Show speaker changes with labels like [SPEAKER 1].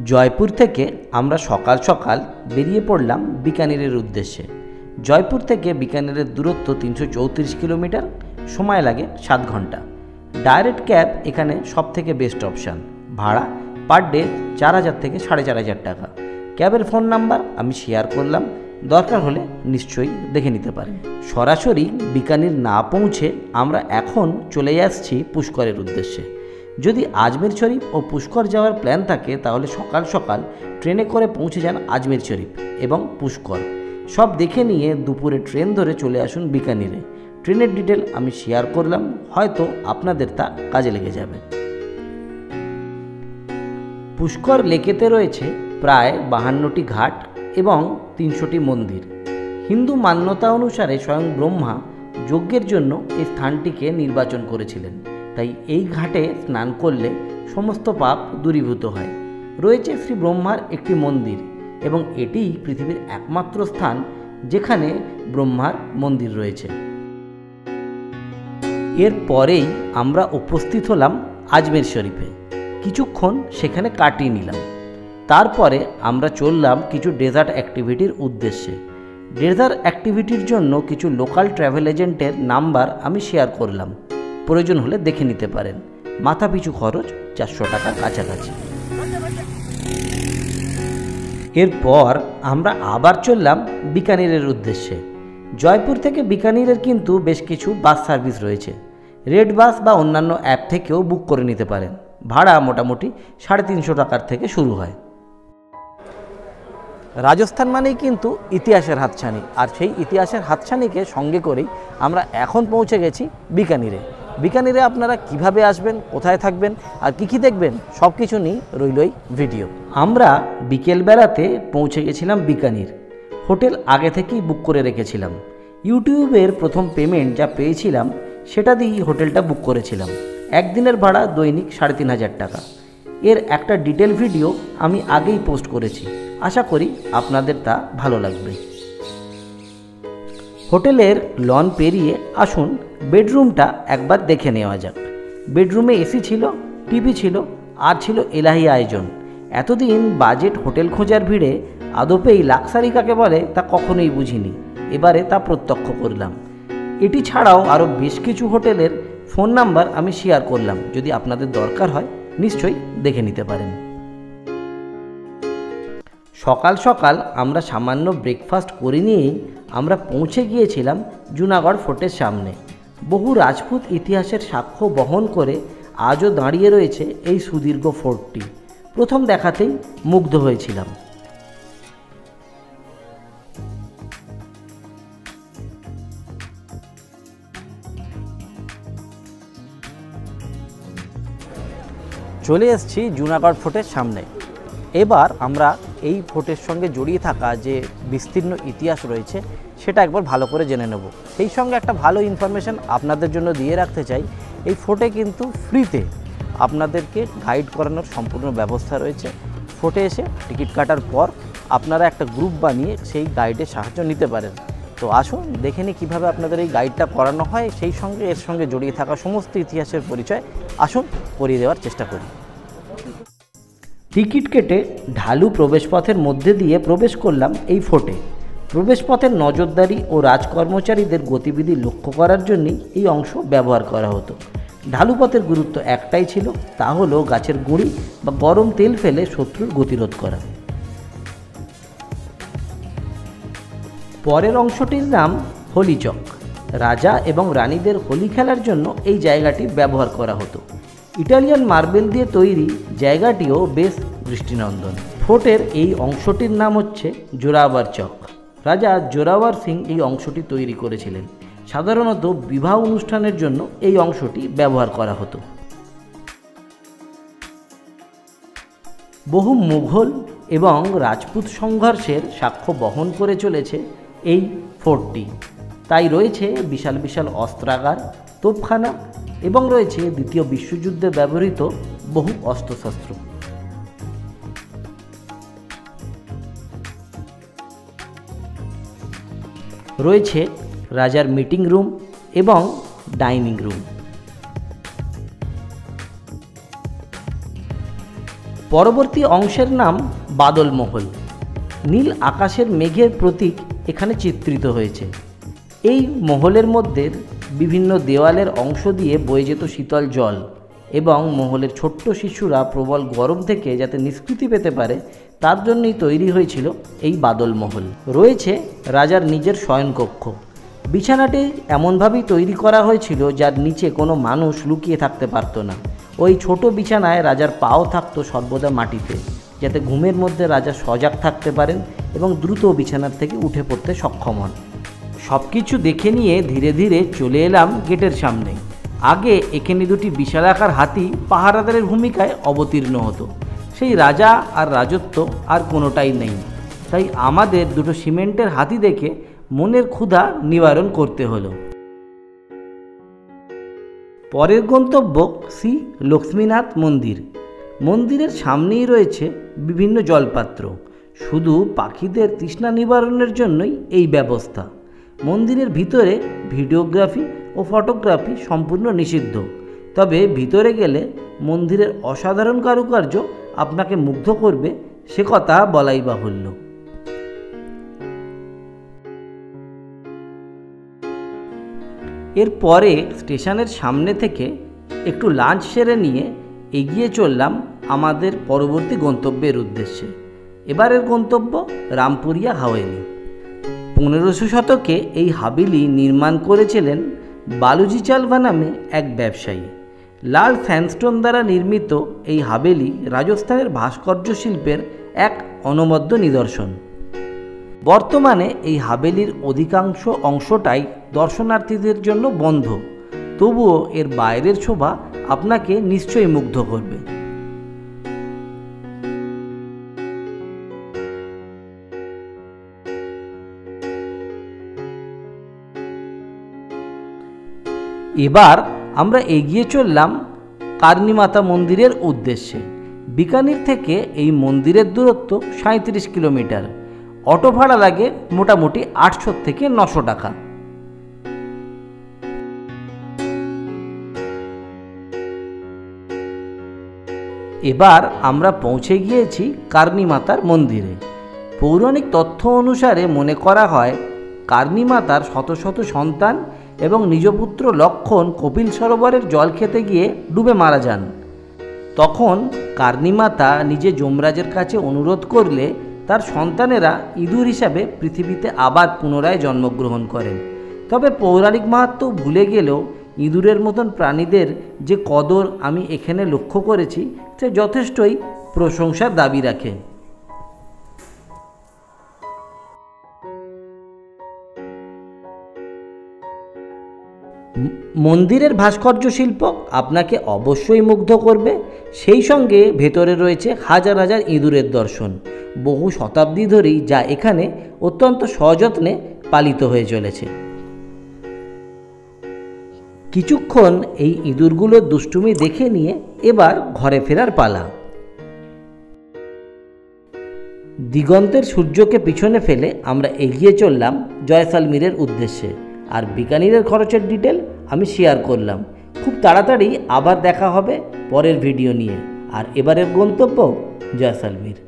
[SPEAKER 1] জয়পুর থেকে আমরা সকাল সকাল বেরিয়ে পড়লাম বিকানিরের উদ্দেশ্যে। জয়পুর থেকে বিকানিরের দূরত্ব 334 কিলোমিটার, সময় লাগে 7 ঘন্টা। ডাইরেক্ট ক্যাব এখানে সব থেকে বেস্ট অপশান। ভাড়া পার ডে 4000 থেকে 4500 টাকা। ক্যাবের ফোন নাম্বার আমি শেয়ার করলাম, দরকার হলে নিশ্চয়ই দেখে নিতে পারেন। সরাসরি বিকানির না পৌঁছে আমরা এখন চলে আসছি পুষ্করের উদ্দেশ্যে। যদি আজমের শরীফ ও পুষ্কর যাওয়ার প্ল্যান থাকে তাহলে সকাল সকাল ট্রেনে করে পৌঁছে যান আজমের শরীফ এবং পুষ্কর। সব দেখে নিয়ে দুপুরে ট্রেন ধরে চলে আসুন বিকানিরে। ট্রেনের ডিটেল আমি শেয়ার করলাম, হয়তো আপনাদের তা কাজে লেগে যাবে। পুষ্কর লেকেতে রয়েছে প্রায় 52টি ঘাট এবং 300টি মন্দির। হিন্দু মান্যতা অনুসারে স্বয়ং ব্রহ্মা যজ্ঞের জন্য এই স্থানটিকে নির্বাচন করেছিলেন, তাই এই ঘাটে স্নান করলে সমস্ত পাপ দূরীভূত হয়। রয়েছে শ্রী ব্রহ্মার একটি মন্দির এবং এটিই পৃথিবীর একমাত্র স্থান যেখানে ব্রহ্মার মন্দির রয়েছে। এরপরেই আমরা উপস্থিত হলাম আজমের শরীফে। কিছুক্ষণ সেখানে কাটিয়ে নিলাম। তারপরে আমরা চললাম কিছু ডেজার্ট অ্যাক্টিভিটির উদ্দেশ্যে। ডেজার্ট অ্যাক্টিভিটির জন্য কিছু লোকাল ট্রাভেল এজেন্টের নাম্বার আমি শেয়ার করলাম, প্রয়োজন হলে দেখে নিতে পারেন। মাথাপিছু খরচ 400 টাকার কাছাকাছি। এরপর আমরা আবার চললাম বিকানিরের উদ্দেশ্যে। জয়পুর থেকে বিকানিরের কিন্তু বেশ কিছু বাস সার্ভিস রয়েছে। রেড বাস বা অন্যান্য অ্যাপ থেকেও বুক করে নিতে পারেন। ভাড়া মোটামুটি 350 টাকার থেকে শুরু হয়। রাজস্থান মানেই কিন্তু ইতিহাসের হাতছানি, আর সেই ইতিহাসের হাতছানিকে সঙ্গে করেই আমরা এখন পৌঁছে গেছি বিকানিরে। বিকানিরে আপনারা কিভাবে আসবেন, কোথায় থাকবেন আর কী দেখবেন, সব কিছু নিয়ে রইলই ভিডিও। আমরা বিকেলবেলাতে পৌঁছে গেছিলাম বিকানির। হোটেল আগে থেকেই বুক করে রেখেছিলাম। ইউটিউবের প্রথম পেমেন্ট যা পেয়েছিলাম সেটা দিয়েই হোটেলটা বুক করেছিলাম। একদিনের ভাড়া দৈনিক 3500 টাকা। এর একটা ডিটেল ভিডিও আমি আগেই পোস্ট করেছি, আশা করি আপনাদের তা ভালো লাগবে। হোটেলের লন পেরিয়ে আসুন বেডরুমটা একবার দেখে নেওয়া যাক। বেডরুমে এসি ছিল, টিভি ছিল, আর ছিল এলাহি আয়োজন। এতদিন বাজেট হোটেল খোঁজার ভিড়ে আদপেই লাক্সারি কাকে বলে তা কখনোই বুঝিনি, এবারে তা প্রত্যক্ষ করলাম। এটি ছাড়াও আরও বেশ কিছু হোটেলের ফোন নাম্বার আমি শেয়ার করলাম, যদি আপনাদের দরকার হয় নিশ্চয়ই দেখে নিতে পারেন। সকাল সকাল আমরা সামান্য ব্রেকফাস্ট করে নিয়েই আমরা পৌঁছে গিয়েছিলাম জুনাগড় ফোর্টের সামনে। বহু রাজপুত ইতিহাসের সাক্ষ্য বহন করে আজও দাঁড়িয়ে রয়েছে এই সুদীর্ঘ ফোর্টটি। প্রথম দেখাতেই মুগ্ধ হয়েছিলাম। চলে এসেছি জুনাগড় ফোর্টের সামনে। এবার আমরা এই ফোর্টের সঙ্গে জড়িয়ে থাকা যে বিস্তীর্ণ ইতিহাস রয়েছে সেটা একবার ভালো করে জেনে নেব। সেই সঙ্গে একটা ভালো ইনফরমেশন আপনাদের জন্য দিয়ে রাখতে চাই, এই ফোর্টে কিন্তু ফ্রিতে আপনাদেরকে গাইড করানোর সম্পূর্ণ ব্যবস্থা রয়েছে। ফোর্টে এসে টিকিট কাটার পর আপনারা একটা গ্রুপ বানিয়ে সেই গাইডের সাহায্য নিতে পারেন। তো আসুন দেখে নিই কীভাবে আপনাদের এই গাইডটা করানো হয়, সেই সঙ্গে এর সঙ্গে জড়িয়ে থাকা সমস্ত ইতিহাসের পরিচয় আসুন করিয়ে দেওয়ার চেষ্টা করি। টিকিট কেটে ঢালু প্রবেশপথের মধ্যে দিয়ে প্রবেশ করলাম এই ফোর্টে। প্রবেশপথের নজরদারি ও রাজকর্মচারীদের গতিবিধি লক্ষ্য করার জন্যই এই অংশ ব্যবহার করা হতো। ঢালু পথের গুরুত্ব একটাই ছিল, তা হলো গাছের গুঁড়ি বা গরম তেল ফেলে শত্রুর গতিরোধ করা। পরের অংশটির নাম হোলিচক। রাজা এবং রানীদের হোলি খেলার জন্য এই জায়গাটি ব্যবহার করা হতো। ইটালিয়ান মার্বেল দিয়ে তৈরি জায়গাটিও বেশ দৃষ্টিনন্দন। ফোর্টের এই অংশটির নাম হচ্ছে জোরাওয়ার চক। রাজা জোরাওয়ার সিং এই অংশটি তৈরি করেছিলেন। সাধারণত বিবাহ অনুষ্ঠানের জন্য এই অংশটি ব্যবহার করা হতো। বহু মুঘল এবং রাজপুত সংঘর্ষের সাক্ষ্য বহন করে চলেছে এই ফোর্টটি। তাই রয়েছে বিশাল বিশাল অস্ত্রাগার, তোপখানা এবং রয়েছে দ্বিতীয় বিশ্বযুদ্ধে ব্যবহৃত বহু অস্ত্রশস্ত্র। রয়েছে রাজার মিটিং রুম এবং ডাইনিং রুম। পরবর্তী অংশের নাম বাদল মহল। নীল আকাশের মেঘের প্রতীক এখানে চিত্রিত হয়েছে। এই মহলের মধ্যে বিভিন্ন দেওয়ালের অংশ দিয়ে বয়ে যেত শীতল জল এবং মহলের ছোট্ট শিশুরা প্রবল গরম থেকে যাতে নিষ্কৃতি পেতে পারে তার জন্যই তৈরি হয়েছিল এই বাদল মহল। রয়েছে রাজার নিজের শয়নকক্ষ। বিছানাটি এমনভাবেই তৈরি করা হয়েছিল যার নিচে কোনো মানুষ লুকিয়ে থাকতে পারত না। ওই ছোট বিছানায় রাজার পাও থাকতো সর্বদা মাটিতে, যাতে ঘুমের মধ্যে রাজা সজাগ থাকতে পারেন এবং দ্রুত বিছানার থেকে উঠে পড়তে সক্ষম হন। সব কিছু দেখে নিয়ে ধীরে ধীরে চলে এলাম গেটের সামনে। আগে এখানে দুটি বিশালাকার হাতি পাহারাদারের ভূমিকায় অবতীর্ণ হতো। সেই রাজা আর রাজত্ব আর কোনোটাই নেই, তাই আমাদের দুটো সিমেন্টের হাতি দেখে মনের ক্ষুধা নিবারণ করতে হলো। পরের গন্তব্য শ্রী লক্ষ্মীনাথ মন্দির। মন্দিরের সামনেই রয়েছে বিভিন্ন জলপাত্র। শুধু পাখিদের তৃষ্ণা নিবারণের জন্যই এই ব্যবস্থা। মন্দিরের ভিতরে ভিডিওগ্রাফি ও ফটোগ্রাফি সম্পূর্ণ নিষিদ্ধ, তবে ভিতরে গেলে মন্দিরের অসাধারণ কারুকার্য আপনাকে মুগ্ধ করবে সে কথা বলাই বাহুল্য। এরপরে স্টেশনের সামনে থেকে একটু লাঞ্চ সেরে নিয়ে এগিয়ে চললাম আমাদের পরবর্তী গন্তব্যের উদ্দেশ্যে। এবারের গন্তব্য রামপুরিয়া হাভেলি। 1500 শতকে এই হাভেলি নির্মাণ করেছিলেন বালুজি চালভা নামে এক ব্যবসায়ী। লাল স্যান্ডস্টোন দ্বারা নির্মিত এই হাভেলি রাজস্থানের ভাস্কর্য শিল্পের এক অনবদ্য নিদর্শন। বর্তমানে এই হাভেলির অধিকাংশ অংশটাই দর্শনার্থীদের জন্য বন্ধ, তবুও এর বাইরের শোভা আপনাকে নিশ্চয়ই মুগ্ধ করবে। এবার আমরা এগিয়ে চললাম কার্নি মাতা মন্দিরের উদ্দেশ্যে। বিকানির থেকে এই মন্দিরের দূরত্ব 37 কিলোমিটার। অটো ভাড়া লাগে মোটামুটি 800 থেকে 900 টাকা। এবার আমরা পৌঁছে গিয়েছি কার্নি মাতার মন্দিরে। পৌরাণিক তথ্য অনুসারে মনে করা হয় কার্নি মাতার শত শত সন্তান এবং নিজ পুত্র লক্ষণ কপিল সরোবরের জল খেতে গিয়ে ডুবে মারা যান। তখন কার্নি মাতা নিজে যমরাজের কাছে অনুরোধ করলে তার সন্তানেরা ইঁদুর হিসাবে পৃথিবীতে আবার পুনরায় জন্মগ্রহণ করেন। তবে পৌরাণিক মাহাত্ম্য ভুলে গেলেও ইঁদুরের মতন প্রাণীদের যে কদর আমি এখানে লক্ষ্য করেছি সে যথেষ্টই প্রশংসার দাবি রাখে। মন্দিরের ভাস্কর্য শিল্প আপনাকে অবশ্যই মুগ্ধ করবে। সেই সঙ্গে ভেতরে রয়েছে হাজার হাজার ইঁদুরের দর্শন। বহু শতাব্দী ধরেই যা এখানে অত্যন্ত সযত্নে পালিত হয়ে চলেছে। কিছুক্ষণ এই ইঁদুরগুলোর দুষ্টুমি দেখে নিয়ে এবার ঘরে ফেরার পালা। দিগন্তের সূর্যকে পিছনে ফেলে আমরা এগিয়ে চললাম জয়সালমীরের উদ্দেশ্যে। আর বিকানিরের খরচের ডিটেল আমি শেয়ার করলাম। খুব তাড়াতাড়ি আবার দেখা হবে পরের ভিডিও নিয়ে। আর এবারের গন্তব্য জয়সালমীর।